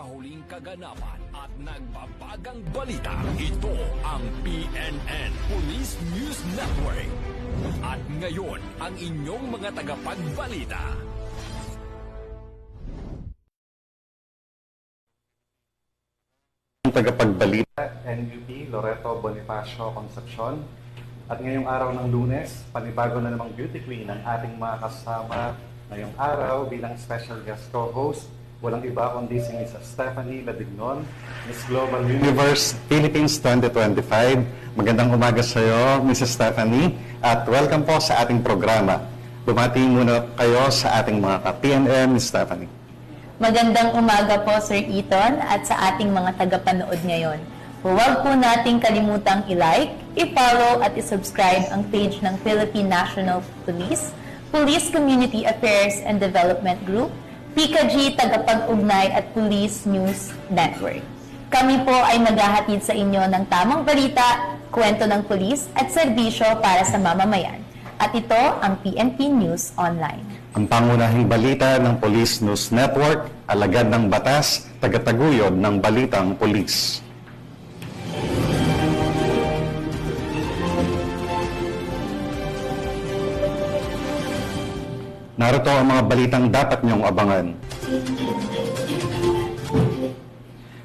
pinakahuling kaganapan at nagbabagang balita. Ito ang PNN Police News Network. At ngayon, ang inyong mga tagapagbalita. Tagapagbalita, NUP Loreto Bonifacio Concepcion. At ngayong araw ng Lunes, panibago na namang beauty queen ang ating mga kasama ngayong araw bilang special guest co-host. Walang iba kundi si Ms. Stephanie Ladignon, Miss Global Universe Philippines 2025. Magandang umaga sa iyo, Ms. Stephanie, at welcome po sa ating programa. Bumati muna kayo sa ating mga ka-PNM, Ms. Stephanie. Magandang umaga po, Sir Eton, at sa ating mga tagapanood ngayon. Huwag po nating kalimutang i-like, i-follow at i-subscribe ang page ng Philippine National Police, Police Community Affairs and Development Group, PKG Tagapag-Ugnay at Police News Network. Kami po ay maghahatid sa inyo ng tamang balita, kwento ng pulis at serbisyo para sa mamamayan. At ito ang PNP News Online. Ang pangunahing balita ng Police News Network, alagad ng batas, tagataguyod ng balitang pulis. Narito ang mga balitang dapat niyong abangan.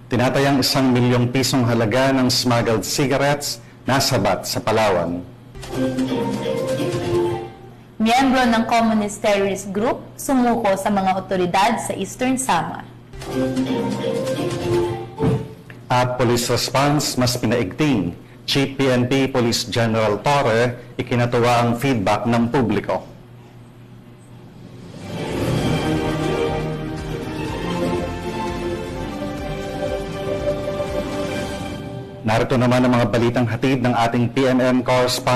Tinatayang 1 milyong pisong halaga ng smuggled cigarettes nasabat sa Palawan. Miyembro ng Communist Terrorist Group sumuko sa mga otoridad sa Eastern Samar. At police response mas pinaigting. Chief PNP Police General Torre ikinatuwa ang feedback ng publiko. Narito naman ang mga balitang hatid ng ating PNN correspondent